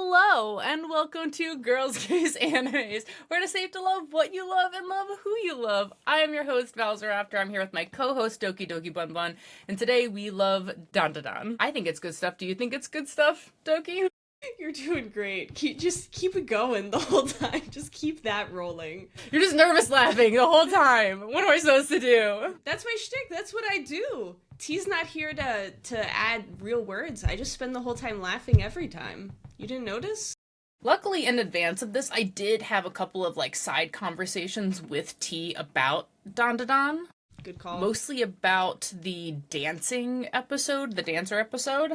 Hello, and welcome to Girls, Gays, Animes, where it is safe to love what you love and love who you love. I am your host, Valsaraptor. I'm here with my co-host, DokiDokiBunBun, and today we love Dandadan. I think it's good stuff. Do you think it's good stuff, Doki? You're doing great. Just keep it going the whole time. Just keep that rolling. You're just nervous laughing the whole time. What am I supposed to do? That's my shtick. That's what I do. T's not here to add real words. I just spend the whole time laughing every time. You didn't notice? Luckily, in advance of this, I did have a couple of, side conversations with T about Dandadan. Good call. Mostly about the dancing episode, the dancer episode.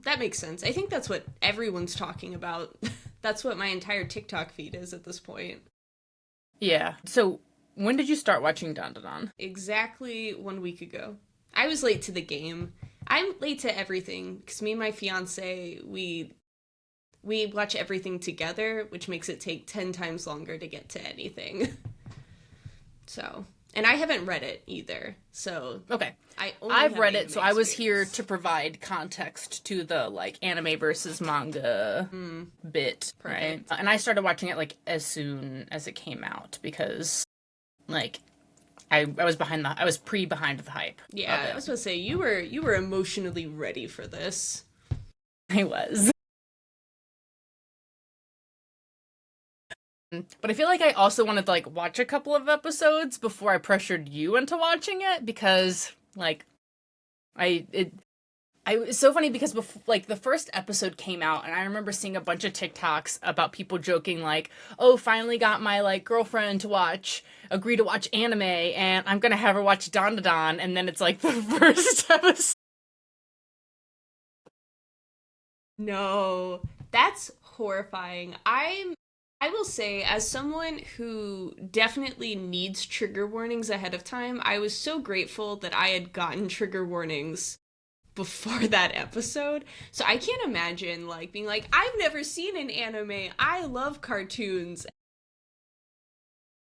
That makes sense. I think that's what everyone's talking about. That's what my entire TikTok feed is at this point. Yeah. So, when did you start watching Dandadan? Exactly 1 week ago. I was late to the game. I'm late to everything, because me and my fiance, we watch everything together, which makes it take 10 times longer to get to anything. So, and I haven't read it either, so... Okay. I've read it, so I was here to provide context to the, anime versus manga bit, right? And I started watching it, as soon as it came out, because, I was behind the hype. Yeah, I was going to say, you were emotionally ready for this. I was. But I feel like I also wanted to, watch a couple of episodes before I pressured you into watching it, because, it's so funny because, the first episode came out, and I remember seeing a bunch of TikToks about people joking, oh, finally got my, girlfriend to agree to watch anime, and I'm gonna have her watch Dandadan, and then it's, the first episode. No, that's horrifying. I will say, as someone who definitely needs trigger warnings ahead of time, I was so grateful that I had gotten trigger warnings before that episode. So I can't imagine, being I've never seen an anime, I love cartoons.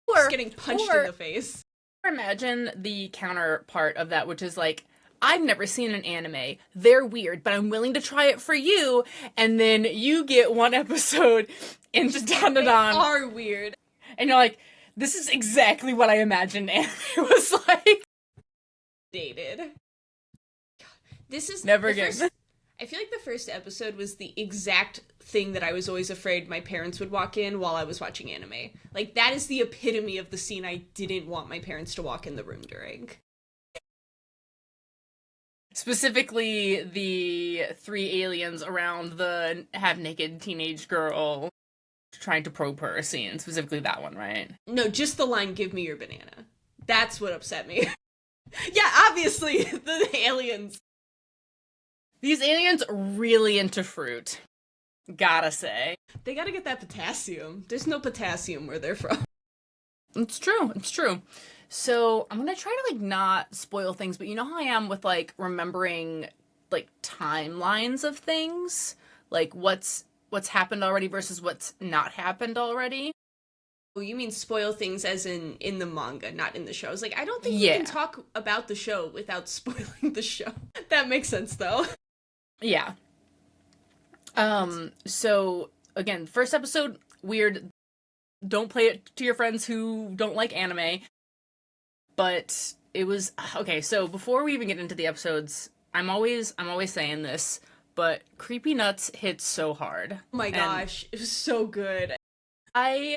Just getting punched in the face. Imagine the counterpart of that, which is I've never seen an anime. They're weird, but I'm willing to try it for you. And then you get one episode into Dandadan. They are weird. And you're like, this is exactly what I imagined anime was like. Dated. God, this is... Never again. I feel like the first episode was the exact thing that I was always afraid my parents would walk in while I was watching anime. That is the epitome of the scene I didn't want my parents to walk in the room during. Specifically, the 3 aliens around the half-naked teenage girl trying to probe her scene. Specifically that one, right? No, just the line, "Give me your banana." That's what upset me. Yeah, obviously, the aliens. These aliens are really into fruit. Gotta say. They gotta get that potassium. There's no potassium where they're from. It's true. So, I'm gonna try to, not spoil things, but you know how I am with, remembering, timelines of things? What's happened already versus what's not happened already? Oh, you mean spoil things as in the manga, not in the show. I was I don't think you can talk about the show without spoiling the show. That makes sense, though. Yeah. So, again, first episode, weird. Don't play it to your friends who don't like anime. But it was... Okay, so before we even get into the episodes, I'm always saying this, but Creepy Nuts hits so hard. Oh my gosh, it was so good. I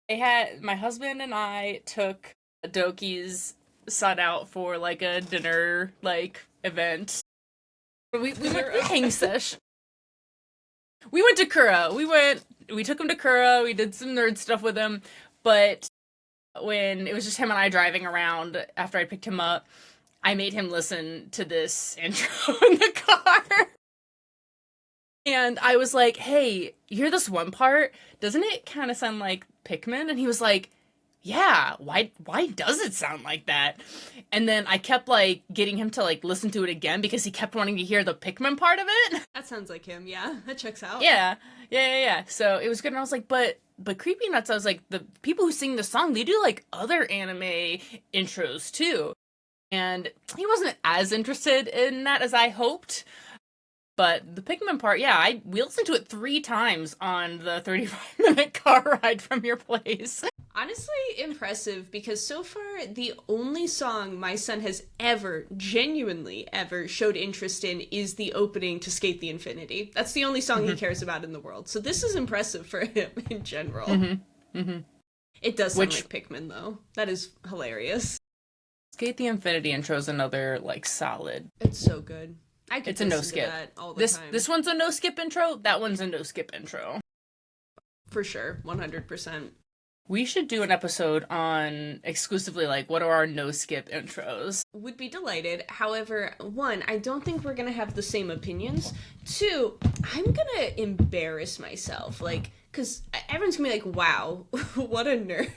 had... My husband and I took Doki's son out for, a dinner, event. We went to hang sesh. We went to Kura. We took him to Kura, we did some nerd stuff with him, but when it was just him and I driving around after I picked him up, I made him listen to this intro in the car. And I was like, hey, you hear this one part? Doesn't it kind of sound like Pikmin? And he was like, yeah, why does it sound like that? And then I kept, getting him to, listen to it again because he kept wanting to hear the Pikmin part of it. That sounds like him, yeah. That checks out. Yeah. So it was good, and I was like, but Creepy Nuts, I was like, the people who sing the song, they do, other anime intros, too. And he wasn't as interested in that as I hoped. But the Pikmin part, yeah, we listened to it 3 times on the 35-minute car ride from your place. Honestly, impressive, because so far, the only song my son has ever, genuinely ever, showed interest in is the opening to Skate the Infinity. That's the only song he cares about in the world. So this is impressive for him in general. It does sound like Pikmin, though. That is hilarious. Skate the Infinity intro is another, solid. It's so good. I could it's a no-skip. That all the time. This one's a no-skip intro. That one's a no-skip intro. For sure. 100%. We should do an episode on exclusively, what are our no-skip intros. Would be delighted. However, 1, I don't think we're going to have the same opinions. 2, I'm going to embarrass myself. Because everyone's going to be like, wow, what a nerd.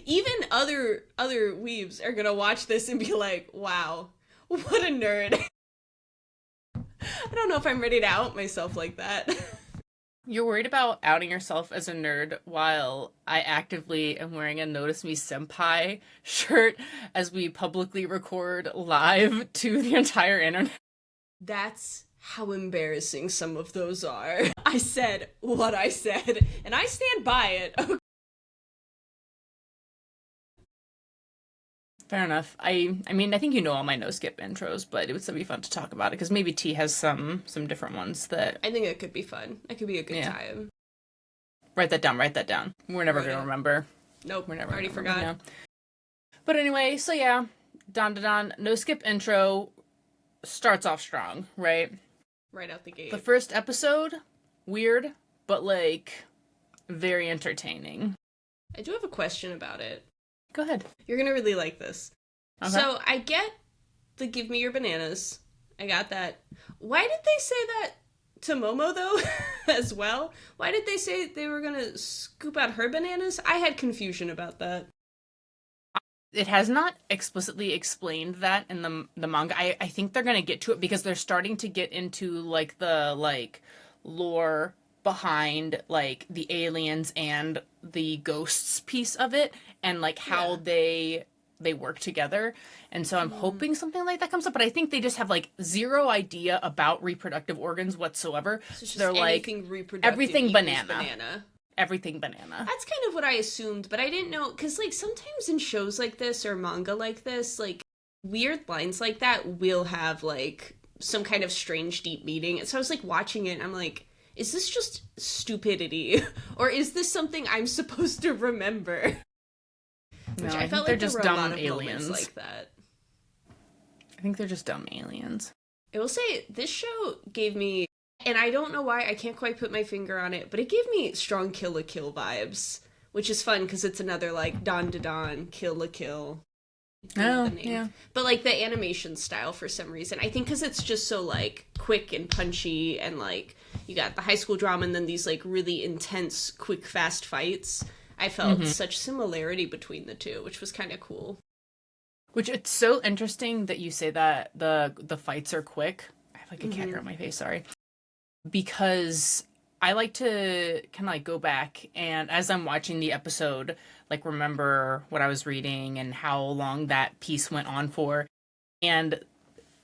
Even other weebs are going to watch this and be like, wow, what a nerd. I don't know if I'm ready to out myself like that. You're worried about outing yourself as a nerd while I actively am wearing a Notice Me Senpai shirt as we publicly record live to the entire internet. That's how embarrassing some of those are. I said what I said, and I stand by it. Okay. Fair enough. I mean, I think you know all my no-skip intros, but it would still be fun to talk about it, because maybe T has some different ones that... I think it could be fun. It could be a good time. Write that down. We're never going to remember. Nope, we're never already forgot. Now. But anyway, so yeah, Dandadan, no-skip intro starts off strong, right? Right out the gate. The first episode, weird, but, very entertaining. I do have a question about it. Go ahead. You're gonna really like this. Okay. So, I get the give me your bananas. I got that. Why did they say that to Momo, though, as well? Why did they say they were gonna scoop out her bananas? I had confusion about that. It has not explicitly explained that in the manga. I think they're gonna get to it because they're starting to get into, the lore behind, the aliens and the ghosts piece of it, and, how they work together. And so I'm hoping something like that comes up, but I think they just have, zero idea about reproductive organs whatsoever. So they're anything reproductive everything banana. Everything banana. That's kind of what I assumed, but I didn't know, because, sometimes in shows like this or manga like this, weird lines like that will have, some kind of strange deep meaning. And so I was, watching it, and I'm like, is this just stupidity? Or is this something I'm supposed to remember? No, Which I felt they're like just there were dumb a lot of aliens moments like that. I think they're just dumb aliens. I will say, this show gave me, and I don't know why, I can't quite put my finger on it, but it gave me strong Kill la Kill vibes, which is fun because it's another Dandadan, Kill la Kill. Oh, yeah. But the animation style for some reason, I think because it's just so quick and punchy, and you got the high school drama and then these really intense, quick, fast fights. I felt such similarity between the two, which was kind of cool. Which, it's so interesting that you say that the fights are quick. I have a cat here on my face, sorry. Because I like to kind of go back, and as I'm watching the episode, remember what I was reading and how long that piece went on for. And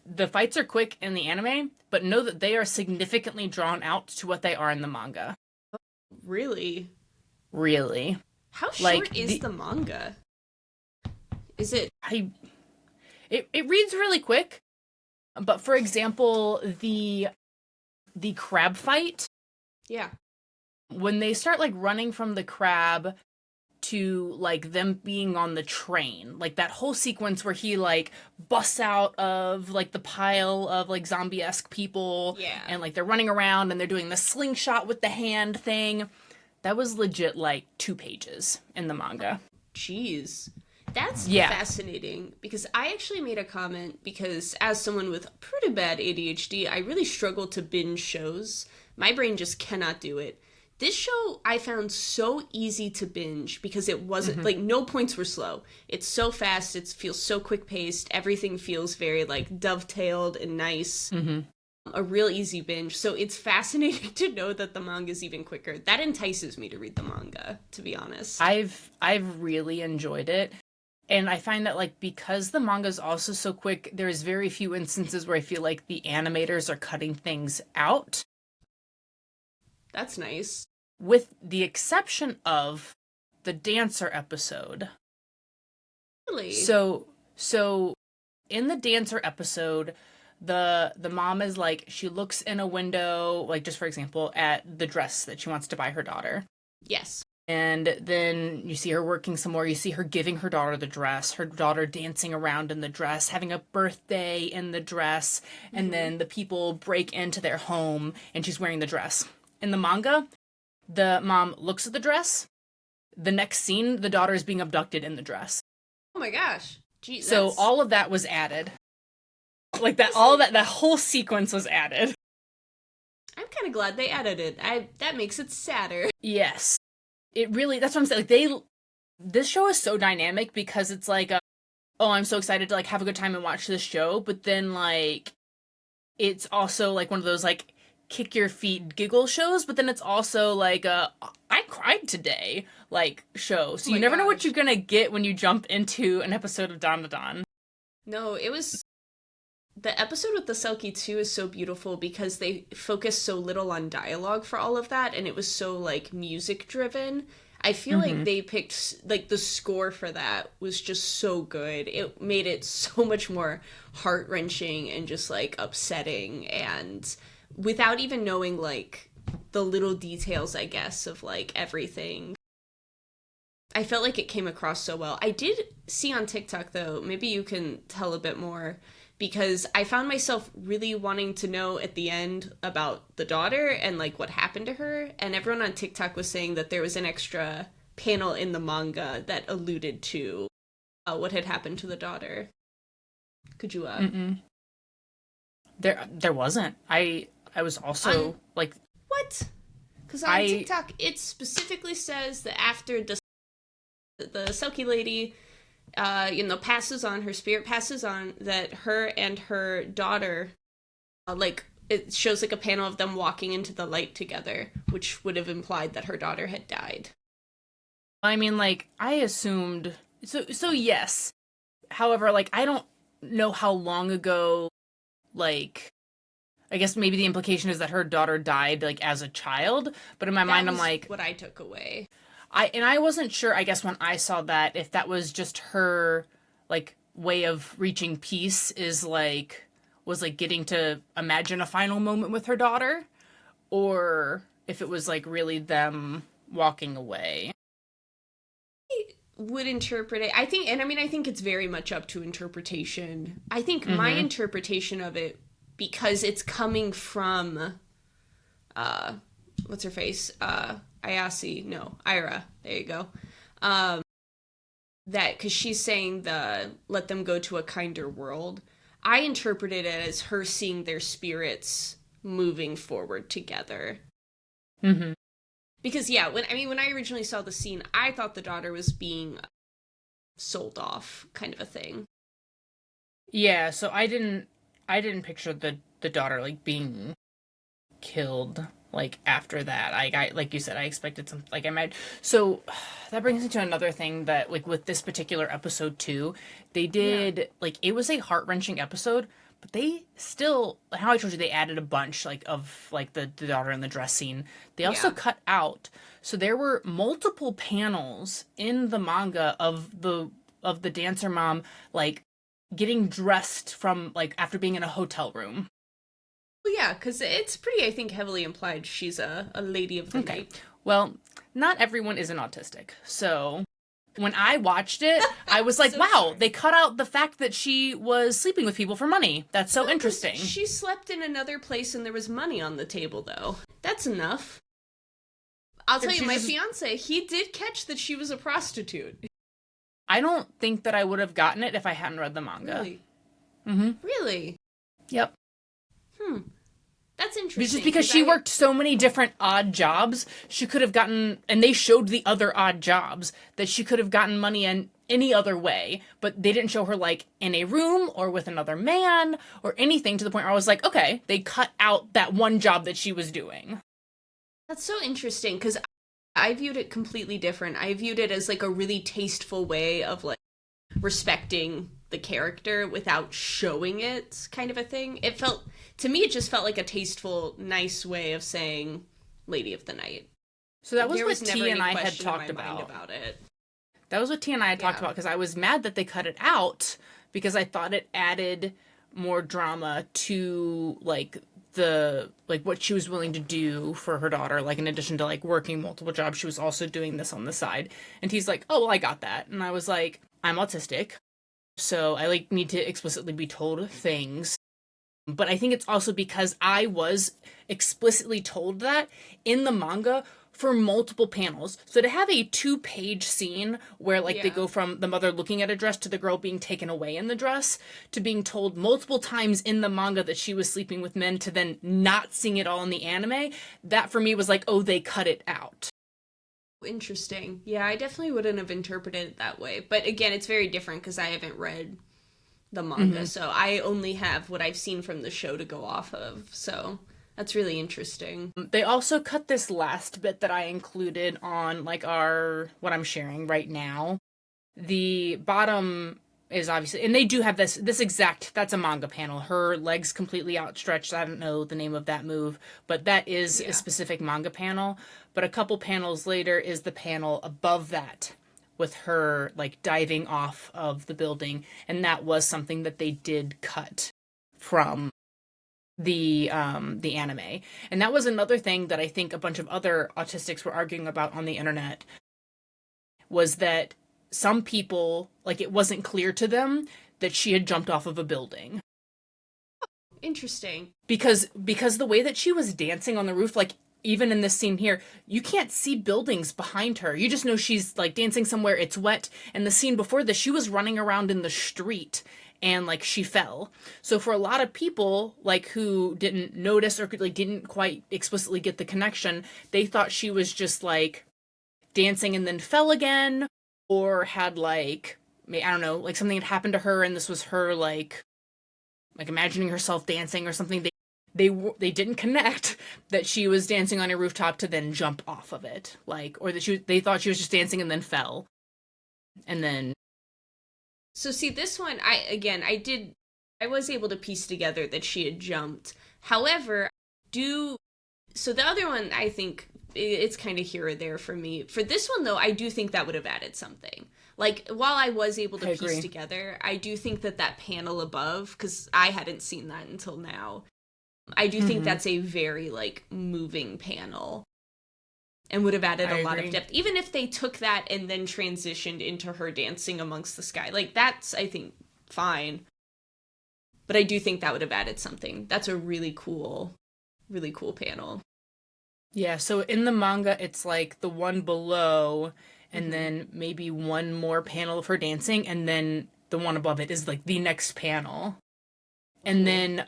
the fights are quick in the anime, but know that they are significantly drawn out to what they are in the manga. Really? Really. How short is the manga? Is it? It reads really quick, but for example, the crab fight. Yeah. When they start running from the crab to them being on the train, that whole sequence where he busts out of the pile of zombie-esque people, and they're running around and they're doing the slingshot with the hand thing, that was legit 2 pages in the manga. Jeez. That's fascinating, because I actually made a comment, because as someone with pretty bad ADHD, I really struggle to binge shows. My brain just cannot do it. This show I found so easy to binge because it wasn't, no points were slow. It's so fast, it feels so quick-paced, everything feels very, dovetailed and nice. A real easy binge. So it's fascinating to know that the manga is even quicker. That entices me to read the manga, to be honest. I've really enjoyed it. And I find that, like, because the manga is also so quick, there's very few instances where I feel like the animators are cutting things out. That's nice. With the exception of the dancer episode. Really? So in the dancer episode, the mom is like, she looks in a window, like, just for example, at the dress that she wants to buy her daughter. Yes. And then you see her working some more. You see her giving her daughter the dress, her daughter dancing around in the dress, having a birthday in the dress, and then the people break into their home and she's wearing the dress. In the manga, the mom looks at the dress. The next scene, the daughter is being abducted in the dress. Oh my gosh. Gee, so all of that was added. Like that, all of that whole sequence was added. I'm kind of glad they added it. That makes it sadder. Yes. It really, that's what I'm saying. Like, this show is so dynamic because it's like, oh, I'm so excited to, like, have a good time and watch this show. But then, like, it's also, like, one of those, like, kick your feet giggle shows. But then it's also, like, I cried today, like, show. So you never know what you're gonna get when you jump into an episode of Dandadan. No, it was... The episode with the Selkie 2 is so beautiful because they focus so little on dialogue for all of that, and it was so, like, music-driven. I feel like they picked, like, the score for that was just so good. It made it so much more heart-wrenching and just, like, upsetting, and without even knowing, like, the little details, I guess, of, like, everything. I felt like it came across so well. I did see on TikTok, though, maybe you can tell a bit more, because I found myself really wanting to know at the end about the daughter and, like, what happened to her. And everyone on TikTok was saying that there was an extra panel in the manga that alluded to what had happened to the daughter. Could you, There wasn't. I was also, like... What? Because on TikTok, it specifically says that after the Selkie lady... passes on, her spirit passes on, that her and her daughter, like, it shows, like, a panel of them walking into the light together, which would have implied that her daughter had died. I mean, like, I assumed... So yes. However, like, I don't know how long ago, like... I guess maybe the implication is that her daughter died, like, as a child, but in my mind, I'm like... what I took away. I wasn't sure, I guess, when I saw that, if that was just her, like, way of reaching peace is, like, was, like, getting to imagine a final moment with her daughter, or if it was, like, really them walking away. I would interpret it, I think it's very much up to interpretation. I think my interpretation of it, because it's coming from, what's her face, Ira, there you go. That, because she's saying let them go to a kinder world. I interpreted it as her seeing their spirits moving forward together. Mm-hmm. Because, yeah, when I originally saw the scene, I thought the daughter was being sold off, kind of a thing. Yeah, so I didn't picture the daughter, like, being killed, like, after that. I like you said, I expected some, like, I might. So that brings me to another thing that, like, with this particular episode too, they did, like, it was a heart-wrenching episode, but they still, how I told you, they added a bunch, like, of, like, the daughter in the dress scene. They also cut out, so there were multiple panels in the manga of the dancer mom, like, getting dressed from, like, after being in a hotel room. Well, yeah, because it's pretty, I think, heavily implied she's a lady of the night. Well, not everyone isn't autistic. So when I watched it, I was like, wow, they cut out the fact that she was sleeping with people for money. That's so interesting. She slept in another place and there was money on the table, though. That's enough. I'll tell you, my fiance, he did catch that she was a prostitute. I don't think that I would have gotten it if I hadn't read the manga. Really? Mm-hmm. Really? Yep. That's interesting. Just because she worked so many different odd jobs, she could have gotten, and they showed the other odd jobs, that she could have gotten money in any other way, but they didn't show her, like, in a room or with another man or anything, to the point where I was like, okay, they cut out that one job that she was doing. That's so interesting, because I viewed it completely different. I viewed it as, like, a really tasteful way of, like, respecting the character without showing it, kind of a thing. To me, it just felt like a tasteful, nice way of saying Lady of the Night. So that was what T and I had talked about it. That was what T and I had talked about, because I was mad that they cut it out, because I thought it added more drama to, like, what she was willing to do for her daughter. Like, in addition to, like, working multiple jobs, she was also doing this on the side. And he's like, oh, well, I got that. And I was like, I'm autistic, so I, like, need to explicitly be told things. But I think it's also because I was explicitly told that in the manga for multiple panels. So to have a 2-page scene where, like, they go from the mother looking at a dress to the girl being taken away in the dress, to being told multiple times in the manga that she was sleeping with men, to then not seeing it all in the anime, that for me was like, oh, they cut it out. Interesting. Yeah, I definitely wouldn't have interpreted it that way. But again, it's very different because I haven't read the manga, so I only have what I've seen from the show to go off of. So that's really interesting. They also cut this last bit that I included on, like, what I'm sharing right now. The bottom is obviously, and they do have this exact, that's a manga panel. Her legs completely outstretched. I don't know the name of that move, but that is a specific manga panel. But a couple panels later is the panel above that, with her, like, diving off of the building. And that was something that they did cut from the anime. And that was another thing that I think a bunch of other autistics were arguing about on the internet, was that some people, like, it wasn't clear to them that she had jumped off of a building. Interesting. Because the way that she was dancing on the roof, like, even in this scene here, you can't see buildings behind her. You just know she's, like, dancing somewhere, it's wet. And the scene before this, she was running around in the street, and, like, she fell. So for a lot of people, like, who didn't notice or, like, didn't quite explicitly get the connection, they thought she was just, like, dancing and then fell again, or had, like, I don't know, like, something had happened to her and this was her, like imagining herself dancing or something. They didn't connect that she was dancing on a rooftop to then jump off of it, like, or that they thought she was just dancing and then fell. And then, so see, this one, I was able to piece together that she had jumped. However, so the other one, I think it's kind of here or there for me. For this one, though, I do think that would have added something. Like, while I was able to piece together, I do think that panel above, because I hadn't seen that until now, I do think that's a very, like, moving panel, and would have added a lot of depth. Even if they took that and then transitioned into her dancing amongst the sky. Like, that's, I think, fine. But I do think that would have added something. That's a really cool panel. Yeah, so in the manga, it's, like, the one below, and then maybe one more panel of her dancing, and then the one above it is, like, the next panel. And then,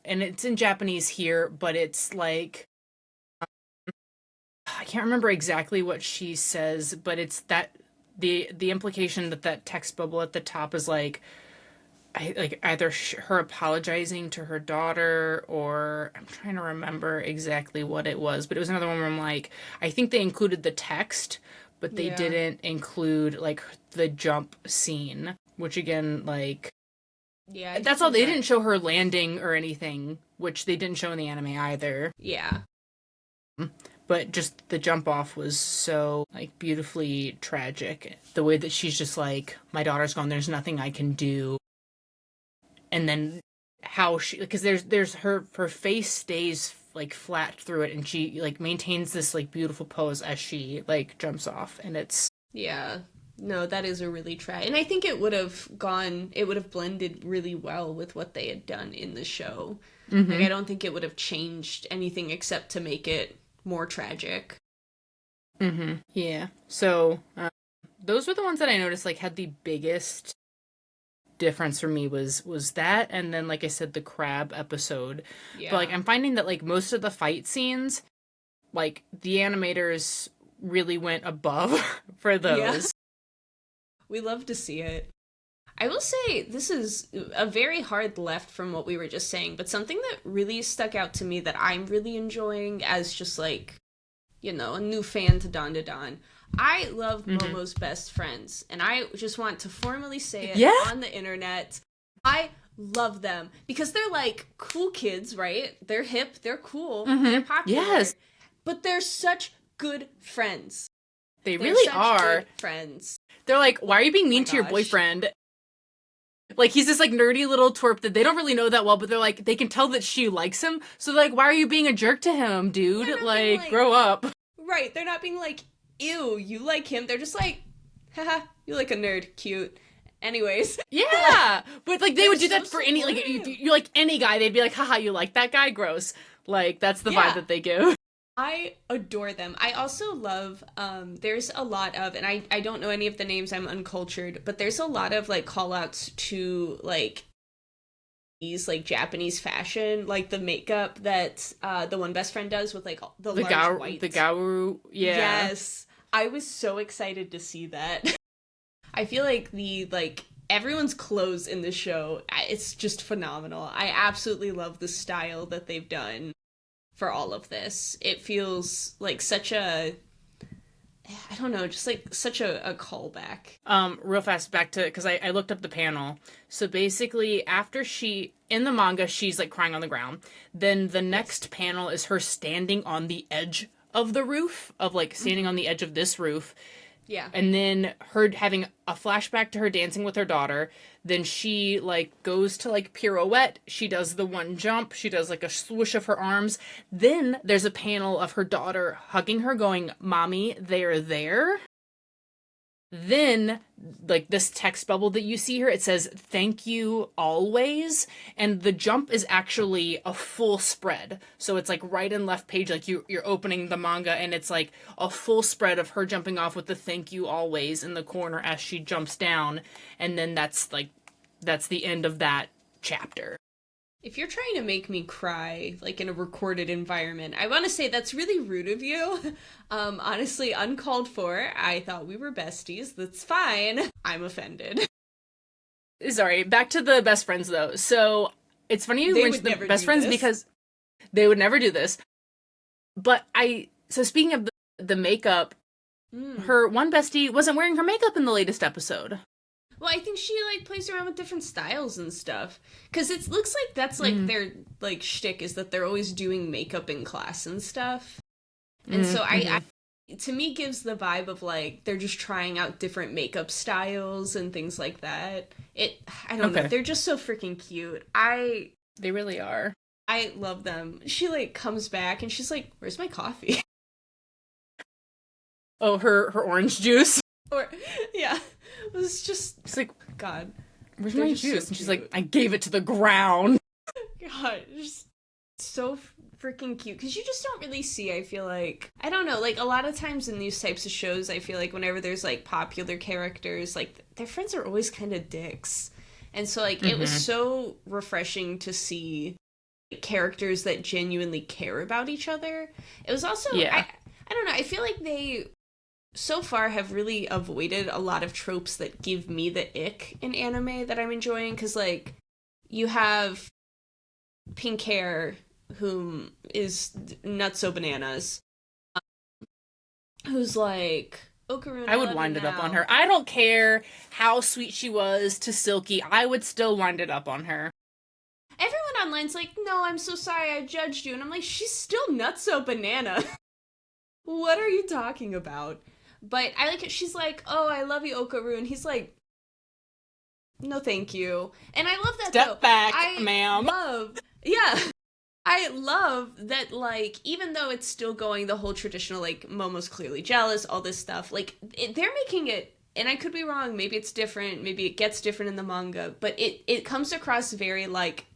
and it's in Japanese here, but it's, like, I can't remember exactly what she says, but it's that, the implication that text bubble at the top is, like, either her apologizing to her daughter, or I'm trying to remember exactly what it was, but it was another one where I'm like, I think they included the text, but they didn't include, like, the jump scene, which, again, like, that's all. They didn't show her landing or anything, which they didn't show in the anime either. Yeah. But just the jump off was so, like, beautifully tragic. The way that she's just like, my daughter's gone, there's nothing I can do. And then how she, because there's her face stays, like, flat through it, and she, like, maintains this, like, beautiful pose as she, like, jumps off, and it's, yeah, no, that is a really and I think it would have blended really well with what they had done in the show. Like, I don't think it would have changed anything except to make it more tragic. Yeah, so those were the ones that I noticed, like, had the biggest difference for me was that, and then, like I said, the crab episode. But, like, I'm finding that, like, most of the fight scenes, like, the animators really went above for those. Yeah. We love to see it. I will say this is a very hard left from what we were just saying, but something that really stuck out to me that I'm really enjoying as just, like, you know, a new fan to Dandadan. I love Momo's best friends, and I just want to formally say it on the internet. I love them because they're like cool kids, right? They're hip, they're cool, they're popular. Yes. But they're such good friends. They're really are. Good friends. They're like, why are you being mean to your boyfriend? Like, he's this, like, nerdy little twerp that they don't really know that well, but they're like, they can tell that she likes him. So, like, why are you being a jerk to him, dude? Like, grow up. Right. They're not being like, ew, you like him. They're just like, haha, you like a nerd. Cute. Anyways. Yeah. But, like, they would do that for any, like, if you like any guy, they'd be like, haha, you like that guy? Gross. Like, that's the vibe that they give. I adore them. I also love, there's a lot of, and I don't know any of the names, I'm uncultured, but there's a lot of, like, call-outs to, like, these, like, Japanese fashion, like the makeup that the one best friend does with, like, the large whites. The gauru, yeah. Yes. I was so excited to see that. I feel like everyone's clothes in the show, it's just phenomenal. I absolutely love the style that they've done for all of this. It feels like such a, I don't know, just like such a callback. Real fast back to, because I looked up the panel. So basically, after in the manga, she's like crying on the ground. Then the next panel is her standing on the edge of the roof, of like standing on the edge of this roof. Yeah. And then her having a flashback to her dancing with her daughter. Then she, like, goes to, like, pirouette. She does the one jump. She does, like, a swoosh of her arms. Then there's a panel of her daughter hugging her, going, Mommy, they're there. Then, like, this text bubble that you see here, it says, thank you always. And the jump is actually a full spread. So it's, like, right and left page, like, you're opening the manga, and it's, like, a full spread of her jumping off with the thank you always in the corner as she jumps down. And then that's the end of that chapter. If you're trying to make me cry, like in a recorded environment, I want to say that's really rude of you. Honestly, uncalled for. I thought we were besties. That's fine. I'm offended. Sorry, back to the best friends, though. So, it's funny you mentioned the best friends because they would never do this. But so speaking of the makeup, her one bestie wasn't wearing her makeup in the latest episode. Well, I think she, like, plays around with different styles and stuff. Because it looks like that's, like, their, like, shtick is that they're always doing makeup in class and stuff. And so I, to me, gives the vibe of, like, they're just trying out different makeup styles and things like that. I don't know. They're just so freaking cute. They really are. I love them. She, like, comes back and she's like, where's my coffee? Oh, her orange juice? Yeah. It was just, it's like, God, where's my juice? So and she's like, I gave it to the ground. God, just so freaking cute. Because you just don't really see, I feel like, I don't know, like, a lot of times in these types of shows, I feel like whenever there's, like, popular characters, like, their friends are always kind of dicks. And so, like, it was so refreshing to see characters that genuinely care about each other. It was also, I don't know, I feel like they so far have really avoided a lot of tropes that give me the ick in anime that I'm enjoying, because, like, you have pink hair, whom is nutso bananas, who's like, Okaruna, I would wind it up on her. I don't care how sweet she was to Silky, I would still wind it up on her. Everyone online's like, no, I'm so sorry, I judged you, and I'm like, she's still nutso banana. What are you talking about? But I like it. She's like, oh, I love you, Okaru. And he's like, no, thank you. And I love that, Step back, ma'am. I love that, like, even though it's still going the whole traditional, like, Momo's clearly jealous, all this stuff, like, they're making it, and I could be wrong, maybe it's different, maybe it gets different in the manga, but it comes across very, like,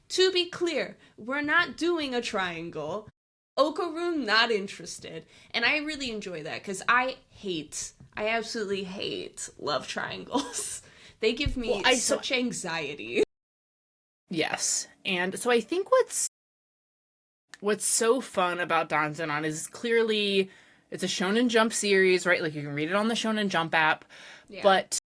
to be clear, we're not doing a triangle. Okaru not interested. And I really enjoy that, because I absolutely hate love triangles. They give me such anxiety. Yes. And so I think what's so fun about Dandadan is clearly it's a Shonen Jump series, right? Like, you can read it on the Shonen Jump app. Yeah. But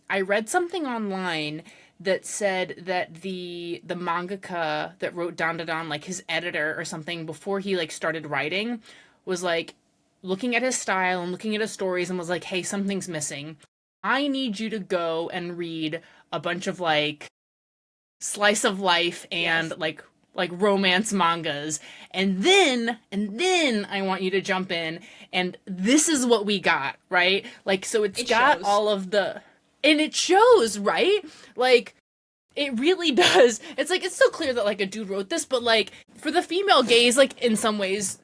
I read something online that said that the mangaka that wrote Dandadan, like his editor or something, before he like started writing, was like looking at his style and looking at his stories and was like, hey, something's missing. I need you to go and read a bunch of like slice of life and Yes. like romance mangas, and then I want you to jump in, and this is what we got, right? Like, so it's It got shows. all of the, and it shows, right? Like, it really does. It's like, it's so clear that like a dude wrote this, but like for the female gaze, like in some ways,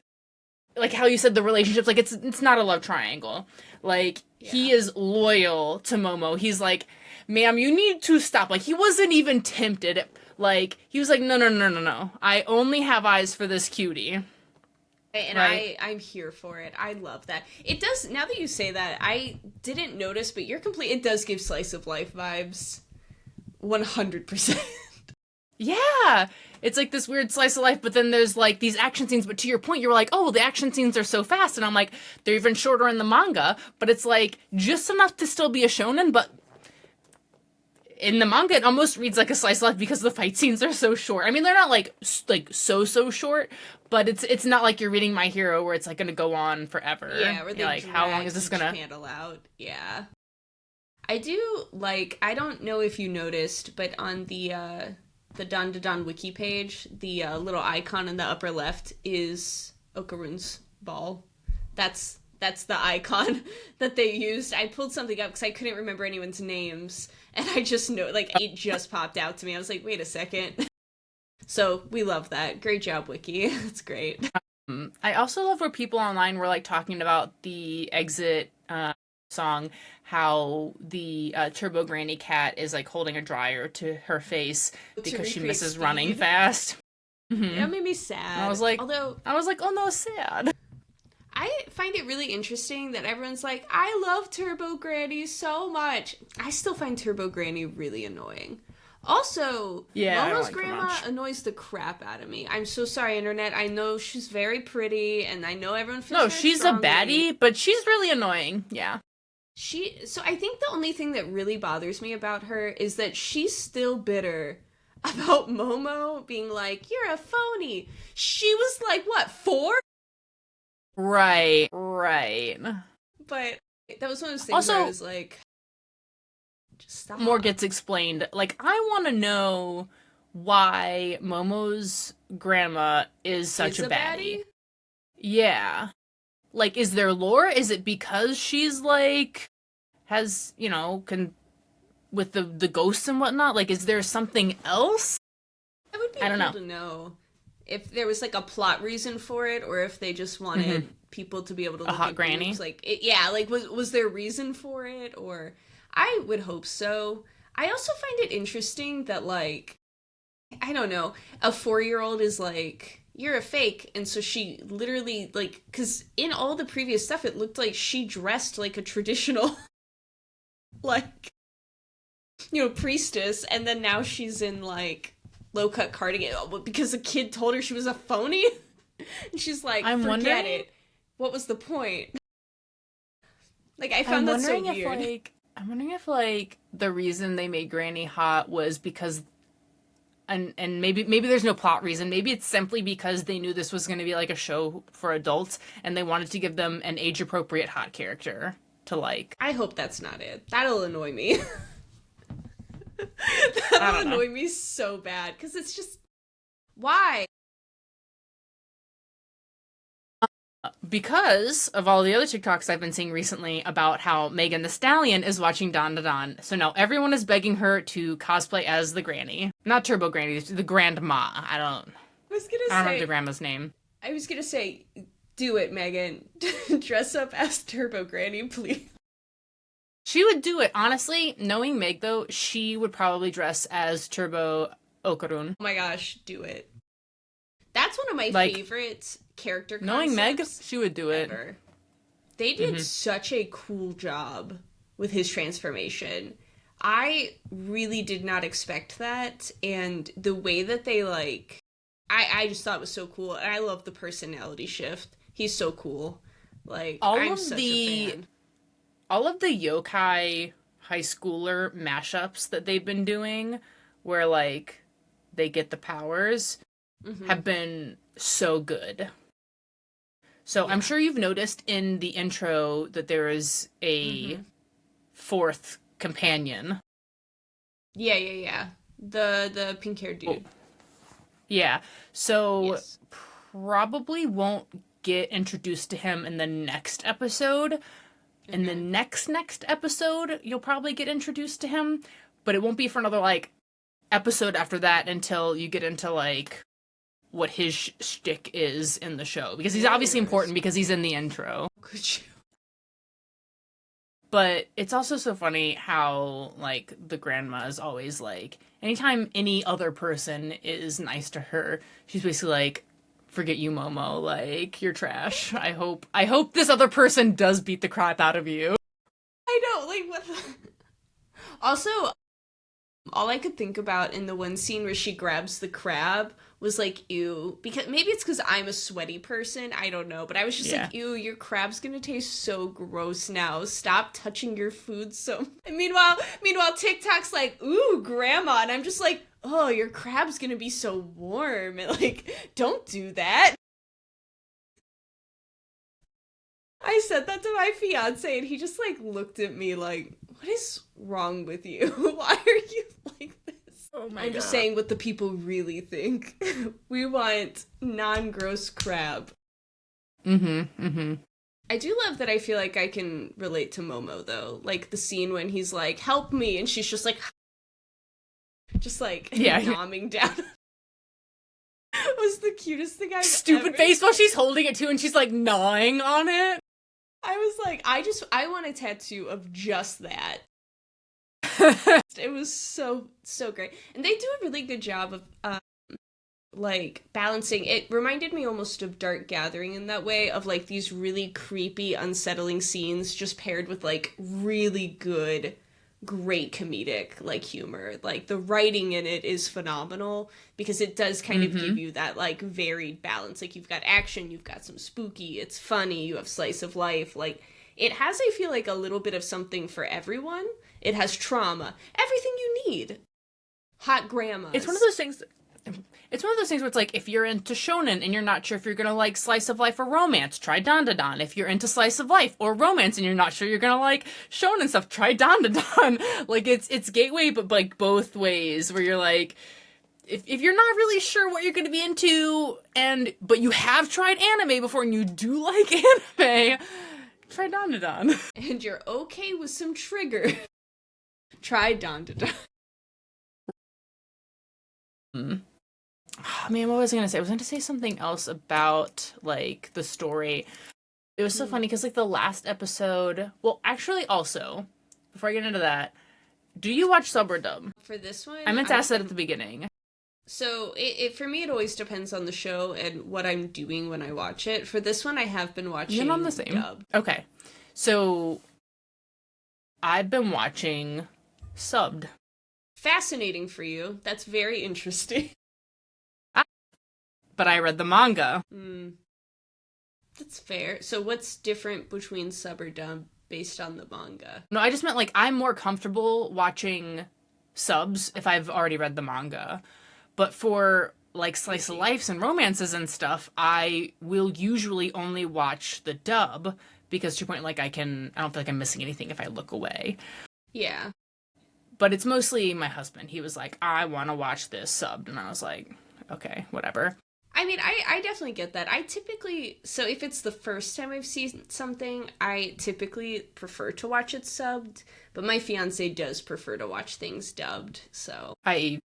like how you said the relationships, like it's not a love triangle. Like, he Yeah. is loyal to Momo. He's like, ma'am, you need to stop. Like, he wasn't even tempted. Like, he was like, no, no, no, no, no. I only have eyes for this cutie. And Right? I'm here for it. I love that. It does, now that you say that, I didn't notice, but you're complete, it does give slice of life vibes. 100%. Yeah. It's like this weird slice of life, but then there's like these action scenes. But to your point, you were like, oh, the action scenes are so fast. And I'm like, they're even shorter in the manga, but it's like just enough to still be a shonen, but in the manga it almost reads like a slice of life because the fight scenes are so short. I mean, they're not like so short, but it's not like you're reading My Hero where it's like gonna go on forever. Yeah, where they You're like, how long is this each gonna? panel out. Yeah. I do like, I don't know if you noticed, but on the Dandadan wiki page, the little icon in the upper left is Okarun's ball. That's the icon that they used. I pulled something up because I couldn't remember anyone's names, and I just know, like, it just popped out to me. I was like, wait a second. So we love that. Great job, wiki. That's great. I also love where people online were like talking about the exit song, how the Turbo Granny cat is like holding a dryer to her face To because she recreate misses speed. running fast. That made me sad. I was like, although oh no, sad. I find it really interesting that everyone's like, I love Turbo Granny so much. I still find Turbo Granny really annoying. Also, Yeah, I don't Momo's like her grandma much. annoys the crap out of me. I'm so sorry, internet. I know she's very pretty, and I know everyone feels No, very she's strongly. a baddie, but she's really annoying. Yeah. So I think the only thing that really bothers me about her is that she's still bitter about Momo being like, you're a phony. She was like, what, 4? Right. But that was one of those things Also, where I was like, just stop. more gets explained. Like, I want to know why Momo's grandma is such Is a baddie. Yeah. Like, is there lore? Is it because she's like has, can with the ghosts and whatnot? Like, is there something else? It would be I don't cool know. to know if there was like a plot reason for it, or if they just wanted people to be able to look hot at granny? boobs. Like, yeah, like was there reason for it? Or I would hope so. I also find it interesting that, like, I don't know, a 4-year-old is like, you're a fake, and so she literally, like, because in all the previous stuff it looked like she dressed like a traditional like, priestess, and then now she's in like low cut cardigan because a kid told her she was a phony. And she's like, forget it. What was the point? Like, I found that so weird. I'm wondering if like the reason they made Granny hot was because and maybe there's no plot reason. Maybe it's simply because they knew this was going to be like a show for adults and they wanted to give them an age appropriate hot character to like. I hope that's not it. That'll annoy me. I That'll don't know. annoy me so bad because it's just, why? Because of all the other TikToks I've been seeing recently about how Megan Thee Stallion is watching Dandadan. So now everyone is begging her to cosplay as the granny. Not Turbo Granny, the grandma. I don't remember the grandma's name. I was gonna say, do it, Megan. Dress up as Turbo Granny, please. She would do it. Honestly, knowing Meg though, she would probably dress as Turbo Okarun. Oh my gosh, do it. That's one of my Like, favorite character concepts. Knowing Meg, she would do it. Ever. They did such a cool job with his transformation. I really did not expect that, and the way that they, like, I just thought it was so cool, and I love the personality shift. He's so cool. Like, I'm such a fan. All of the yokai high schooler mashups that they've been doing, where, like, they get the powers, have been so good. So I'm sure you've noticed in the intro that there is a fourth companion. Yeah. The pink-haired dude. Oh. Yeah. So probably won't get introduced to him in the next episode. Okay. In the next episode, you'll probably get introduced to him, but it won't be for another, like, episode after that until you get into, like, what his shtick is in the show. Because he's obviously important because he's in the intro. Could you? But it's also so funny how, like, the grandma is always like, anytime any other person is nice to her, she's basically like, forget you, Momo, like, you're trash. I hope this other person does beat the crap out of you. I know, like, what the... Also, all I could think about in the one scene where she grabs the crab was like, ew, because maybe it's because I'm a sweaty person, I don't know, but I was just like, ew, your crab's gonna taste so gross now, stop touching your food so... And meanwhile TikTok's like, ooh, grandma, and I'm just like, oh, your crab's gonna be so warm, and like, don't do that. I said that to my fiance, and he just like looked at me like, what is wrong with you? Why are you like this? Oh my I'm just saying what the people really think. We want non-gross crab. I do love that I feel like I can relate to Momo, though. Like, the scene when he's like, help me, and she's just like, nomming down. It was the cutest thing I've Stupid ever face while she's holding it, too, and she's, like, gnawing on it. I was like, I want a tattoo of just that. It was so great, and they do a really good job of like balancing. It reminded me almost of Dark Gathering in that way, of like these really creepy, unsettling scenes just paired with like really good, great comedic like humor. Like the writing in it is phenomenal because it does kind of give you that like varied balance. Like you've got action, you've got some spooky, it's funny, you have slice of life. Like it has, I feel like, a little bit of something for everyone. It has trauma. Everything you need. Hot grandmas. It's one of those things where it's like, if you're into shonen and you're not sure if you're gonna like slice of life or romance, try Dandadan. If you're into slice of life or romance and you're not sure you're gonna like shonen stuff, try Dandadan. Like, it's gateway, but like both ways, where you're like, if you're not really sure what you're gonna be into, but you have tried anime before and you do like anime, try Dandadan. And you're okay with some trigger. Try Dandadan. Oh, man, what was I gonna say? I was going to say something else about, like, the story. It was so funny, because, like, the last episode... Well, actually, also, before I get into that, do you watch sub or dub? For this one... I meant to ask that at the beginning. So, for me, it always depends on the show and what I'm doing when I watch it. For this one, I have been watching You're on the same. dub. Okay. So, I've been watching subbed. Fascinating for you. That's very interesting. But I read the manga. That's fair. So what's different between sub or dub based on the manga? No, I just meant, like, I'm more comfortable watching subs if I've already read the manga. But for, like, slice of lives and romances and stuff, I will usually only watch the dub, because to your point, like, I don't feel like I'm missing anything if I look away. Yeah. But it's mostly my husband. He was like, I want to watch this subbed. And I was like, okay, whatever. I mean, I definitely get that. I typically, so if it's the first time I've seen something, I typically prefer to watch it subbed, but my fiance does prefer to watch things dubbed, so. I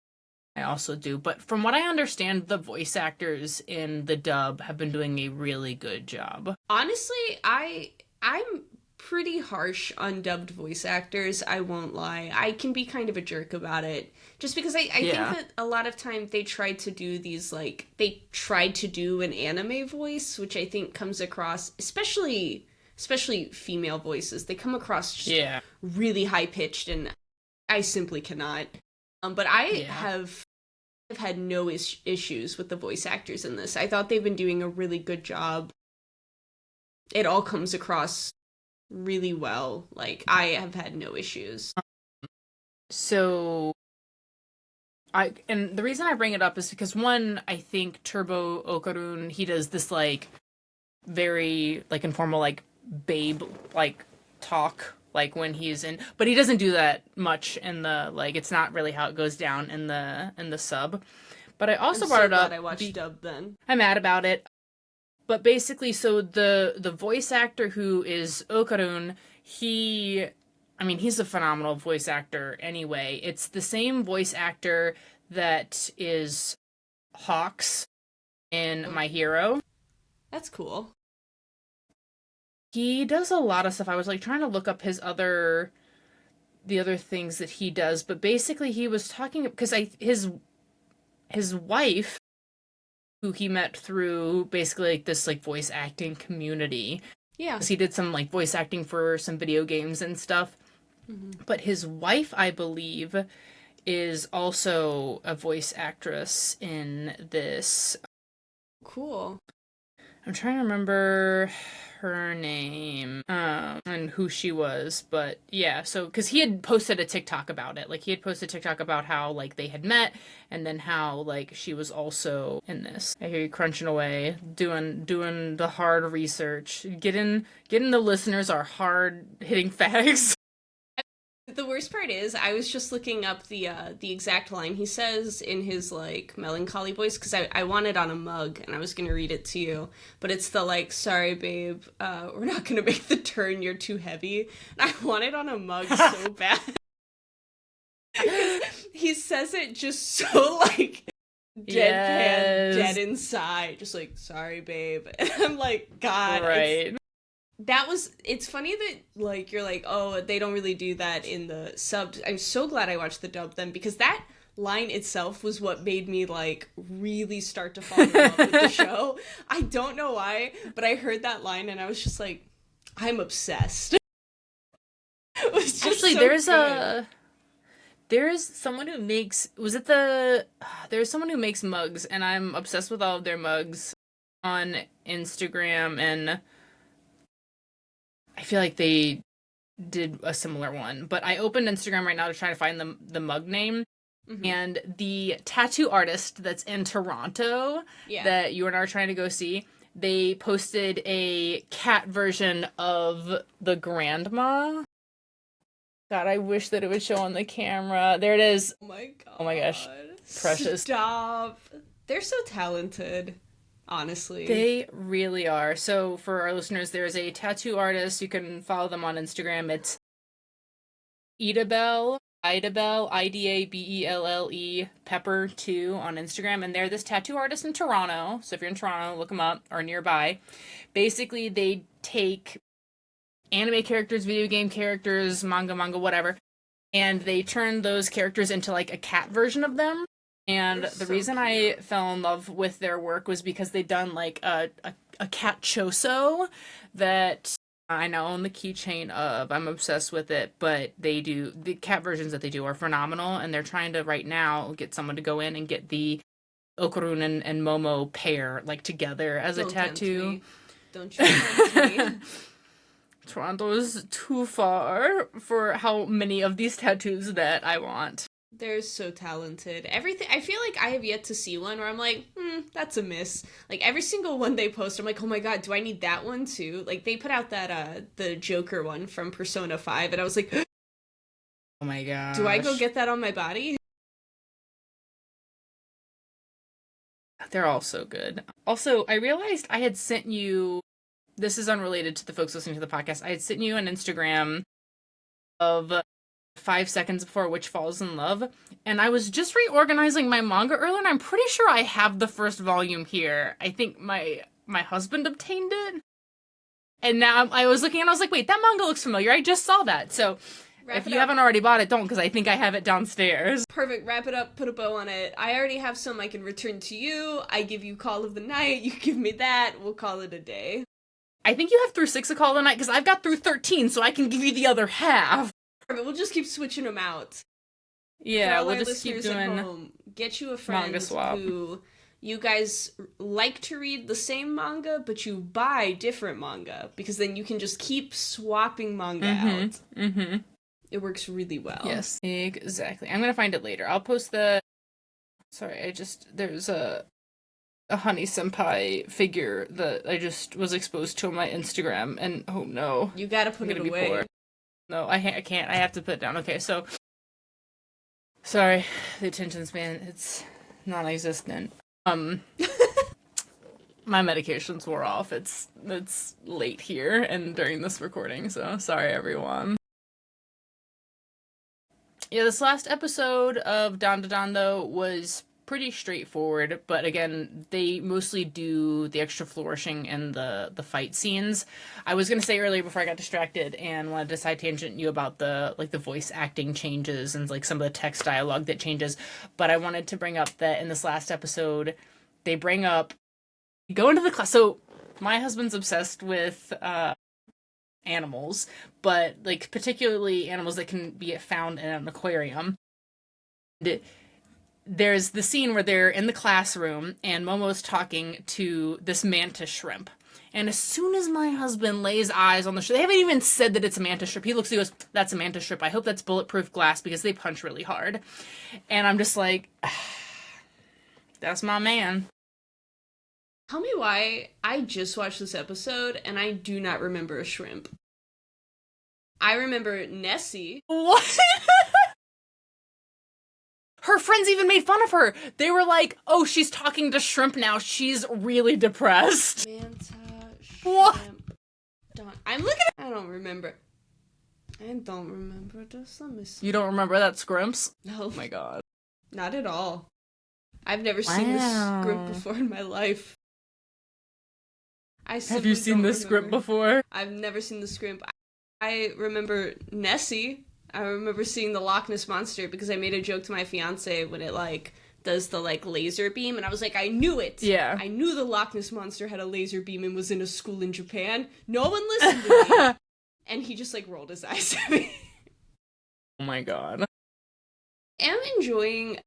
also do, but from what I understand, the voice actors in the dub have been doing a really good job. Honestly, I'm pretty harsh on dubbed voice actors, I won't lie. I can be kind of a jerk about it. Just because I think that a lot of time they tried to do these, like, they tried to do an anime voice, which I think comes across, especially female voices, they come across just really high-pitched, and I simply cannot. But I have had no issues with the voice actors in this. I thought they've been doing a really good job. It all comes across really well. Like, I have had no issues. So, and the reason I bring it up is because, one, I think Turbo Okarun, he does this, like, very like informal, like babe like talk, like when he's in, but he doesn't do that much in the, like, it's not really how it goes down in the sub. But I also brought it up. I watched dub then. I'm mad about it. But basically, so the voice actor who is Okarun, he's a phenomenal voice actor anyway. It's the same voice actor that is Hawks in My Hero. That's cool. He does a lot of stuff. I was like trying to look up the other things that he does, but basically he was talking because his wife, who he met through basically like this like voice acting community. Yeah. Because he did some like voice acting for some video games and stuff. Mm-hmm. But his wife, I believe, is also a voice actress in this. Cool. I'm trying to remember her name and who she was, but yeah, so because he had posted a TikTok about it, like he had posted a TikTok about how like they had met, and then how like she was also in this. I hear you crunching away, doing the hard research, getting the listeners our hard hitting facts. The worst part is, I was just looking up the exact line he says in his, like, melancholy voice, because I want it on a mug, and I was going to read it to you, but it's the, like, sorry, babe, we're not going to make the turn, you're too heavy. And I want it on a mug so bad. He says it just so, like, deadpan, dead inside, just like, sorry, babe. And I'm like, God, right. It's funny that, like, you're like, oh, they don't really do that in the subs. I'm so glad I watched the dub then, because that line itself was what made me, like, really start to fall in love with the show. I don't know why, but I heard that line and I was just like, I'm obsessed. It was just actually, so there is someone who makes, there's someone who makes mugs, and I'm obsessed with all of their mugs on Instagram, and I feel like they did a similar one, but I opened Instagram right now to try to find the mug name, and the tattoo artist that's in Toronto that you and I are trying to go see, they posted a cat version of the grandma. God, I wish that it would show on the camera. There it is. Oh my god. Oh my gosh. Precious. Stop. They're so talented. Honestly. They really are. So for our listeners, there's a tattoo artist. You can follow them on Instagram. It's Idabelle, Idabelle, Pepper 2 on Instagram. And they're this tattoo artist in Toronto. So if you're in Toronto, look them up, or nearby. Basically, they take anime characters, video game characters, manga, whatever, and they turn those characters into like a cat version of them. And the reason I fell in love with their work was because they'd done like a cat choso that I now own the keychain of. I'm obsessed with it, but the cat versions that they do are phenomenal, and they're trying to right now get someone to go in and get the Okarun and Momo pair like together as a tattoo. Don't you tempt me. Toronto is too far for how many of these tattoos that I want. They're so talented. Everything. I feel like I have yet to see one where I'm like, that's a miss. Like, every single one they post, I'm like, oh my god, do I need that one too? Like, they put out that, the Joker one from Persona 5, and I was like, oh my gosh. Do I go get that on my body? They're all so good. Also, I realized I had sent you, this is unrelated to the folks listening to the podcast, I had sent you an Instagram of 5 seconds before Witch Falls in Love, and I was just reorganizing my manga earlier, and I'm pretty sure I have the first volume here. I think my husband obtained it, and now I was looking and I was like, wait, that manga looks familiar. I just saw that. So if you haven't already bought it, don't, because I think I have it downstairs. Perfect. Wrap it up, put a bow on it. I already have some I can return to you. I give you Call of the Night, you give me that, we'll call it a day. I think you have through 6 of Call of the Night, because I've got through 13, so I can give you the other half. We'll just keep switching them out. Yeah, we'll just keep doing home, get you a friend who you guys like to read the same manga, but you buy different manga, because then you can just keep swapping manga out. Mm-hmm. It works really well. Yes, exactly. I'm gonna find it later. I'll post the... Sorry, there's a a Honey Senpai figure that I just was exposed to on my Instagram, and oh no. You gotta put it away. Poor. No, I can't. I have to put it down. Okay, so... Sorry, the attention span, it's non-existent. My medications wore off. It's late here and during this recording, so sorry everyone. Yeah, this last episode of Dandadan, though, was pretty straightforward, but again, they mostly do the extra flourishing and the fight scenes. I was gonna say earlier before I got distracted and wanted to side tangent you about the voice acting changes and like some of the text dialogue that changes, but I wanted to bring up that in this last episode, they bring up go into the class. So my husband's obsessed with animals, but like particularly animals that can be found in an aquarium. There's the scene where they're in the classroom and Momo's talking to this mantis shrimp. And as soon as my husband lays eyes on the shrimp, they haven't even said that it's a mantis shrimp. He looks, he goes, "That's a mantis shrimp. I hope that's bulletproof glass because they punch really hard." And I'm just like, that's my man. Tell me why I just watched this episode and I do not remember a shrimp. I remember Nessie. What? Her friends even made fun of her. They were like, "Oh, she's talking to shrimp now. She's really depressed." Manta, shrimp. What? I'm looking at... I don't remember this. Let me see. You don't remember that Scrimps? No. Oh my god. Not at all. I've never seen this script before in my life. Have you seen this script before? I've never seen the script. I remember Nessie. I remember seeing the Loch Ness Monster because I made a joke to my fiance when it, like, does the, like, laser beam. And I was like, I knew it. Yeah. I knew the Loch Ness Monster had a laser beam and was in a school in Japan. No one listened to me. And he just, like, rolled his eyes at me. Oh my god. I'm enjoying...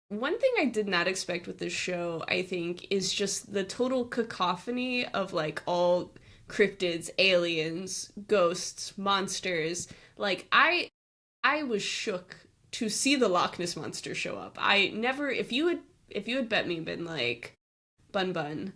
One thing I did not expect with this show, I think, is just the total cacophony of, like, all cryptids, aliens, ghosts, monsters. Like, I was shook to see the Loch Ness Monster show up. I never, if you had bet me, been like, Bun Bun,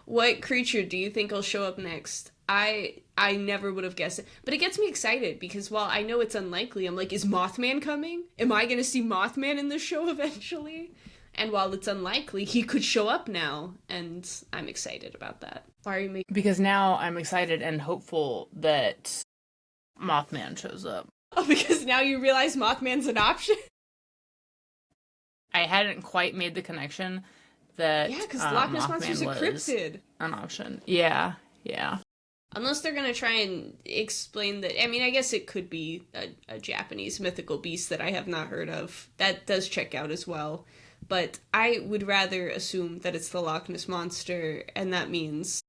what creature do you think will show up next? I never would have guessed it. But it gets me excited because while I know it's unlikely, I'm like, is Mothman coming? Am I going to see Mothman in this show eventually? And while it's unlikely, he could show up now, and I'm excited about that. Why are you making... Because now I'm excited and hopeful that Mothman shows up. Oh, because now you realize Mothman's an option? I hadn't quite made the connection that yeah, because Loch Ness Monster's a cryptid. An option. Yeah. Unless they're going to try and explain that... I mean, I guess it could be a Japanese mythical beast that I have not heard of. That does check out as well. But I would rather assume that it's the Loch Ness Monster, and that means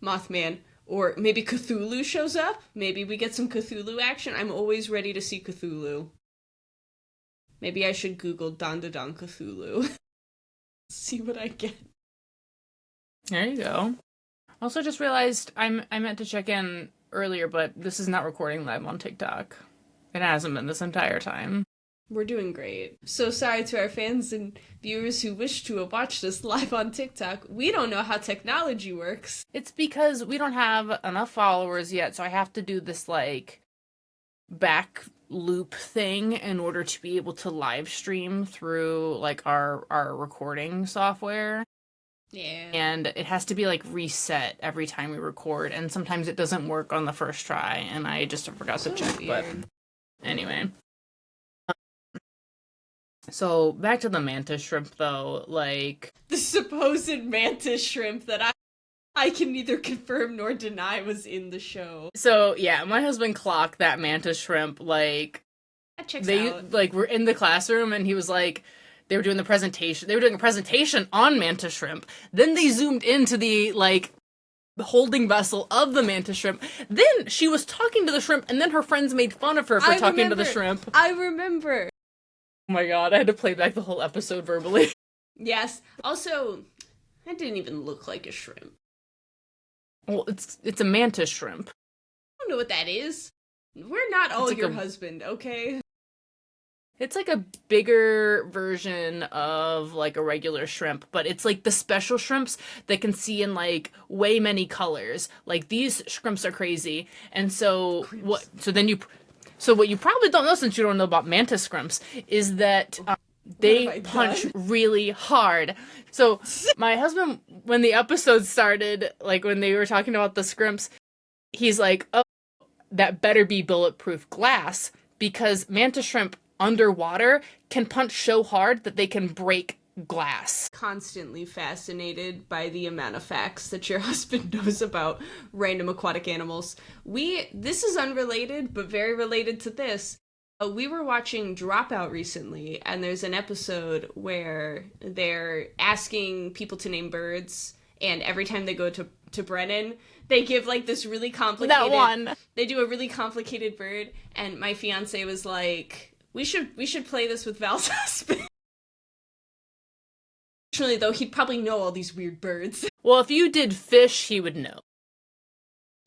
Mothman. Or maybe Cthulhu shows up? Maybe we get some Cthulhu action? I'm always ready to see Cthulhu. Maybe I should Google Dandadan Cthulhu. See what I get. There you go. Also just realized I meant to check in earlier, but this is not recording live on TikTok. It hasn't been this entire time. We're doing great. So sorry to our fans and viewers who wish to have watched us live on TikTok. We don't know how technology works. It's because we don't have enough followers yet, so I have to do this, like, back loop thing in order to be able to live stream through, like, our recording software. Yeah. And it has to be, like, reset every time we record, and sometimes it doesn't work on the first try, and I just forgot to check, weird. But anyway. So, back to the mantis shrimp, though, like... The supposed mantis shrimp that I can neither confirm nor deny was in the show. So, yeah, my husband clocked that mantis shrimp, like... That checks out. Like, were in the classroom, and he was like... They were doing the presentation. They were doing a presentation on mantis shrimp. Then they zoomed into the, like... the holding vessel of the mantis shrimp. Then she was talking to the shrimp, and then her friends made fun of her for talking to the shrimp. I remember. Oh my god, I had to play back the whole episode verbally. Yes. Also, that didn't even look like a shrimp. Well, it's a mantis shrimp. I don't know what that is. We're not all like your husband, okay? It's like a bigger version of like a regular shrimp, but it's like the special shrimps that can see in like way many colors. Like these shrimps are crazy. And so so what you probably don't know, since you don't know about mantis shrimps, is that they punch really hard. So my husband, when the episode started, like when they were talking about the shrimps, he's like, "Oh, that better be bulletproof glass, because mantis shrimp underwater can punch so hard that they can break glass." Constantly fascinated by the amount of facts that your husband knows about random aquatic animals. This is unrelated, but very related to this. We were watching Dropout recently, and there's an episode where they're asking people to name birds, and every time they go to Brennan, they give like this really complicated... That one. They do a really complicated bird, and my fiance was like, we should play this with Val's husband. Actually, though, he'd probably know all these weird birds. Well, if you did fish, he would know.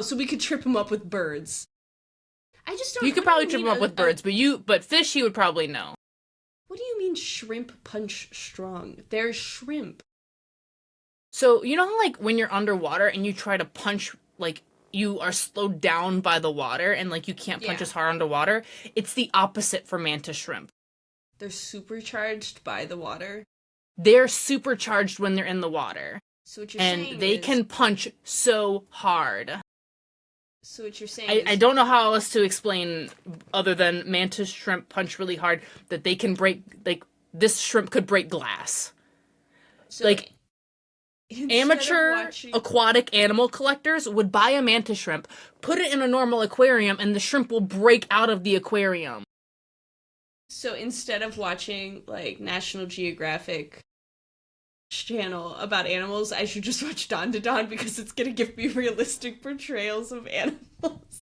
So we could trip him up with birds. I just don't... You could probably trip him up with birds, but fish he would probably know. What do you mean shrimp punch strong? They're shrimp. So, you know how like when you're underwater and you try to punch, like you are slowed down by the water and like you can't punch as hard underwater? It's the opposite for mantis shrimp. They're supercharged by the water? They're supercharged when they're in the water. So what you're saying and they can punch so hard. So what you're saying I don't know how else to explain other than mantis shrimp punch really hard that they can break, like, this shrimp could break glass. So like, amateur aquatic animal collectors would buy a mantis shrimp, put it in a normal aquarium, and the shrimp will break out of the aquarium. So instead of watching, like, National Geographic channel about animals, I should just watch Dandadan because it's gonna give me realistic portrayals of animals.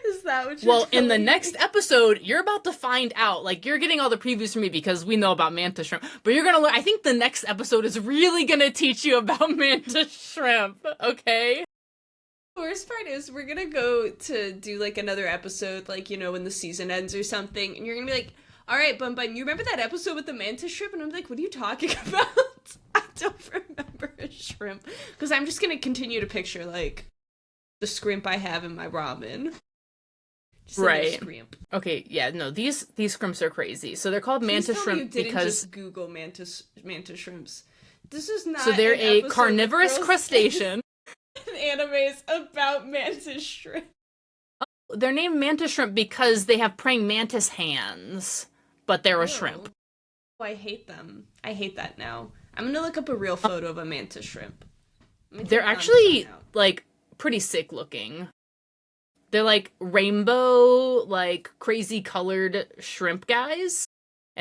Is that what you're telling in the me? next episode, you're about to find out. Like, you're getting all the previews from me because we know about mantis shrimp, but you're gonna learn. I think the next episode is really gonna teach you about mantis shrimp, okay? The worst part is we're gonna go to do, like, another episode, like, you know, when the season ends or something, and you're gonna be like, alright, Bun, you remember that episode with the mantis shrimp? And I'm like, what are you talking about? I don't remember a shrimp. Because I'm just gonna continue to picture, like, the scrimp I have in my ramen. Just right. Scrimp. Okay, yeah, no, these shrimps are crazy. So they're called mantis shrimp you didn't because... just Google mantis shrimps. This is not So they're a carnivorous crustacean. Animes about mantis shrimp. They're named mantis shrimp because they have praying mantis hands, but they're a shrimp. Oh, I hate them. I hate that now. I'm gonna look up a real photo of a mantis shrimp. They're actually, like, pretty sick looking. They're, like, rainbow, like, crazy colored shrimp guys.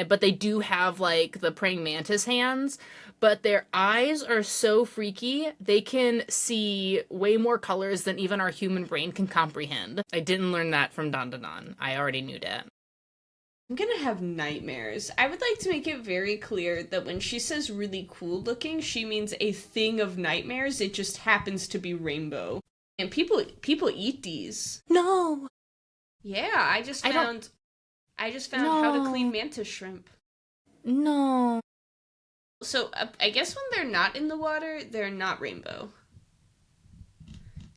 But they do have, like, the praying mantis hands. But their eyes are so freaky, they can see way more colors than even our human brain can comprehend. I didn't learn that from Dandadan. I already knew that. I'm gonna have nightmares. I would like to make it very clear that when she says really cool looking, she means a thing of nightmares. It just happens to be rainbow. And people eat these. No! Yeah, I just found how to clean mantis shrimp. No. So, I guess when they're not in the water, they're not rainbow.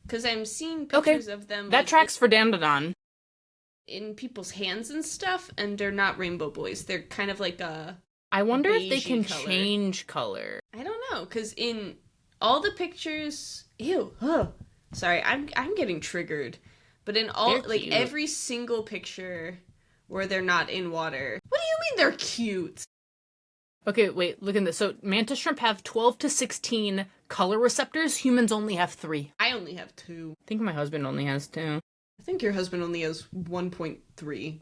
Because I'm seeing pictures of them... That tracks for Dandadan. In people's hands and stuff, and they're not rainbow boys. They're kind of like a... I wonder if they can color. change color. I don't know, because in all the pictures... Ew. Sorry, I'm getting triggered. But in all... like, every single picture where they're not in water... What do you mean they're cute? Okay, wait, look at this. So, mantis shrimp have 12 to 16 color receptors. Humans only have 3. I only have 2. I think my husband only has 2. I think your husband only has 1.3.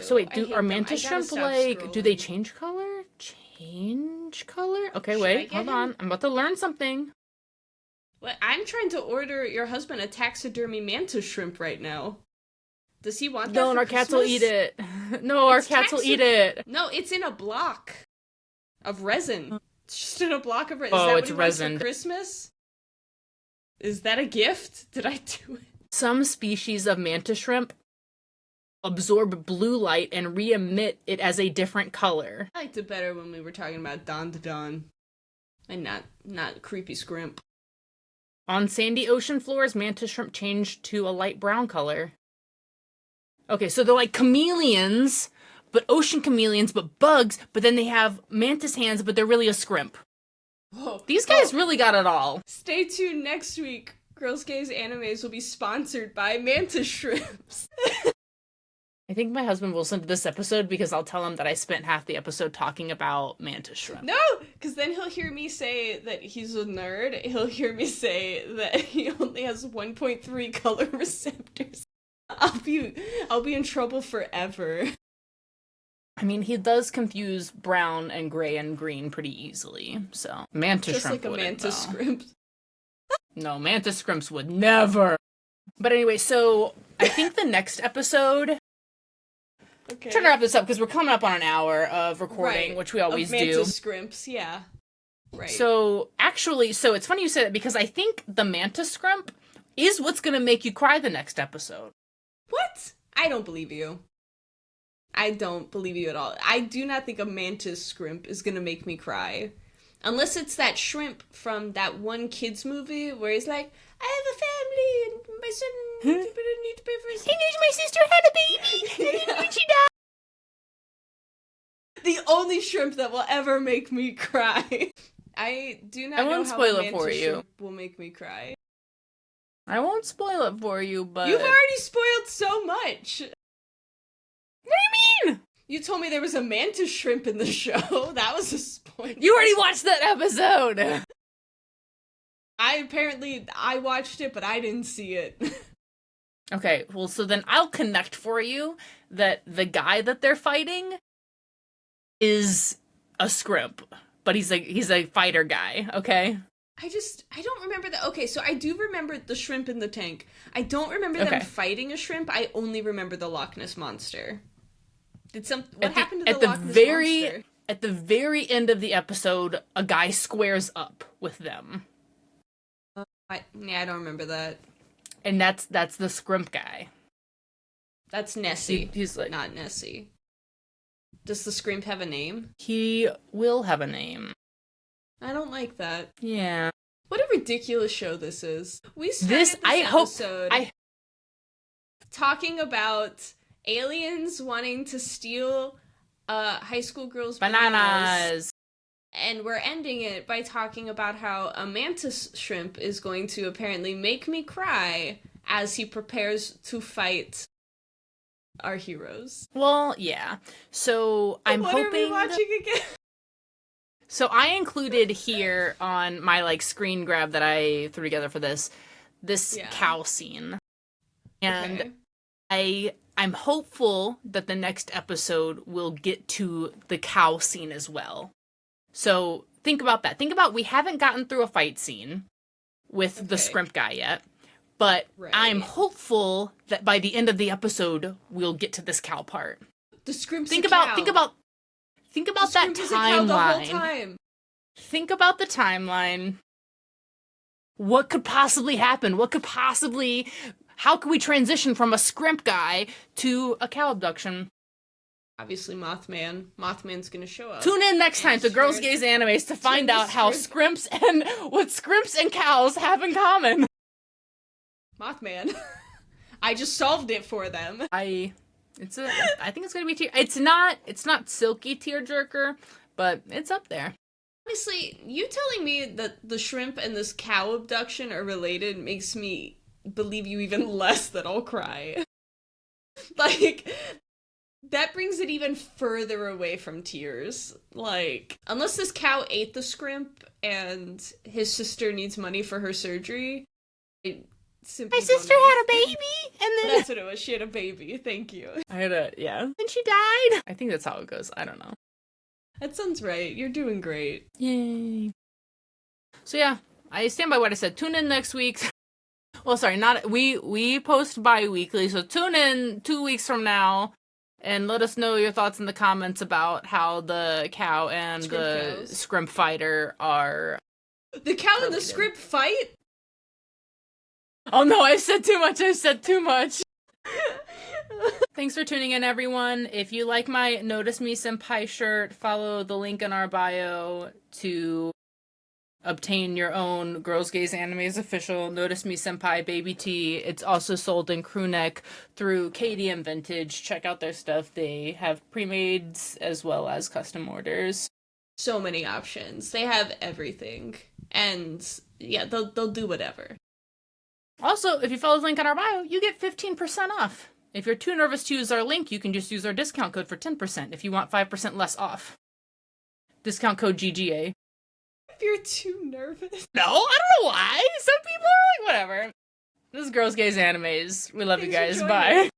So wait, are mantis shrimp, like, do they change color? Change color? Okay, wait, hold on. I'm about to learn something. What? I'm trying to order your husband a taxidermy mantis shrimp right now. Does he want that No, for our cats Christmas? will eat it. No, our cats will eat it. No, it's in a block of resin. It's just in a block of resin. Oh, Is that it's what he wants resin. for Christmas? Is that a gift? Did I do it? Some species of mantis shrimp absorb blue light and re-emit it as a different color. I liked it better when we were talking about Dandadan and not creepy scrimp. On sandy ocean floors, mantis shrimp change to a light brown color. Okay, so they're like chameleons, but ocean chameleons, but bugs, but then they have mantis hands, but they're really a scrimp. Whoa. These guys really got it all. Stay tuned next week. Girls Gaze Animes will be sponsored by mantis shrimps. I think my husband will listen to this episode because I'll tell him that I spent half the episode talking about mantis shrimp. No, because then he'll hear me say that he's a nerd. He'll hear me say that he only has 1.3 color receptors. I'll be in trouble forever. I mean, he does confuse brown and gray and green pretty easily, so mantis Just shrimp like a mantis though. shrimp. No, mantis shrimps would never. But anyway, so I think the next episode. Okay. Trying to wrap this up because we're coming up on an hour of recording, Right. which we always of do. mantis scrimps, yeah. Right. So actually, it's funny you say that because I think the mantis scrimp is what's gonna make you cry the next episode. What? I don't believe you. I don't believe you at all. I do not think a mantis scrimp is gonna make me cry. Unless it's that shrimp from that one kids movie where he's like, I have a family and my son needs to pay for his... My sister had a baby and she died. The only shrimp that will ever make me cry. I do not I know won't how spoil a it for mantis you. shrimp will make me cry. I won't spoil it for you, but You've already spoiled so much. What do you mean? You told me there was a mantis shrimp in the show. That was a spoiler. You already watched that episode. I watched it, but I didn't see it. Okay, well, so then I'll connect for you that the guy that they're fighting is a scrimp, but he's a fighter guy, okay? I don't remember that. Okay, so I do remember the shrimp in the tank. I don't remember them fighting a shrimp. I only remember the Loch Ness Monster. What happened to the Loch Ness Monster? At the very end of the episode, a guy squares up with them. I don't remember that. And that's the scrimp guy. That's Nessie. He's like, not Nessie. Does the scrimp have a name? He will have a name. I don't like that. Yeah. What a ridiculous show this is. We started this episode talking about aliens wanting to steal high school girls' bananas. And we're ending it by talking about how a mantis shrimp is going to apparently make me cry as he prepares to fight our heroes. Well, yeah. So I'm hoping... What are we watching again? So I included here on my screen grab that I threw together for this cow scene. And I'm hopeful that the next episode will get to the cow scene as well. So think about that. Think about we haven't gotten through a fight scene with the scrimp guy yet, but I'm hopeful that by the end of the episode we'll get to this cow part. The scrimp's Think about that timeline. Think about the timeline. What could possibly happen? How could we transition from a scrimp guy to a cow abduction? Obviously, Mothman. Mothman's gonna show up. Tune in next time to Girls Gaze Animes to find out what scrimps and cows have in common. Mothman. I just solved it for them. I think it's gonna be it's not silky tearjerker, but it's up there. Honestly, you telling me that the shrimp and this cow abduction are related makes me believe you even less that I'll cry. That brings it even further away from tears. Unless this cow ate the scrimp and his sister needs money for her surgery, my sister had a baby, and then that's what it was. She had a baby. Thank you. And she died. I think that's how it goes. I don't know. That sounds right. You're doing great. Yay. So yeah, I stand by what I said. Tune in next week. Well, sorry, we post bi-weekly, so tune in 2 weeks from now. And let us know your thoughts in the comments about how the cow and the scrimp fighter are... The cow and the scrimp fight? Oh no, I said too much. Thanks for tuning in, everyone. If you like my Notice Me Senpai shirt, follow the link in our bio to obtain your own Girls Gaze Anime's official Notice Me Senpai baby tee. It's also sold in crewneck through KDM Vintage. Check out their stuff. They have pre-mades as well as custom orders. So many options. They have everything. And yeah, they'll do whatever. Also, if you follow the link on our bio, you get 15% off. If you're too nervous to use our link, you can just use our discount code for 10% if you want 5% less off. Discount code GGA. If you're too nervous. No, I don't know why. Some people are like, whatever. This is Girls Gaze Animes. We love you guys. Bye.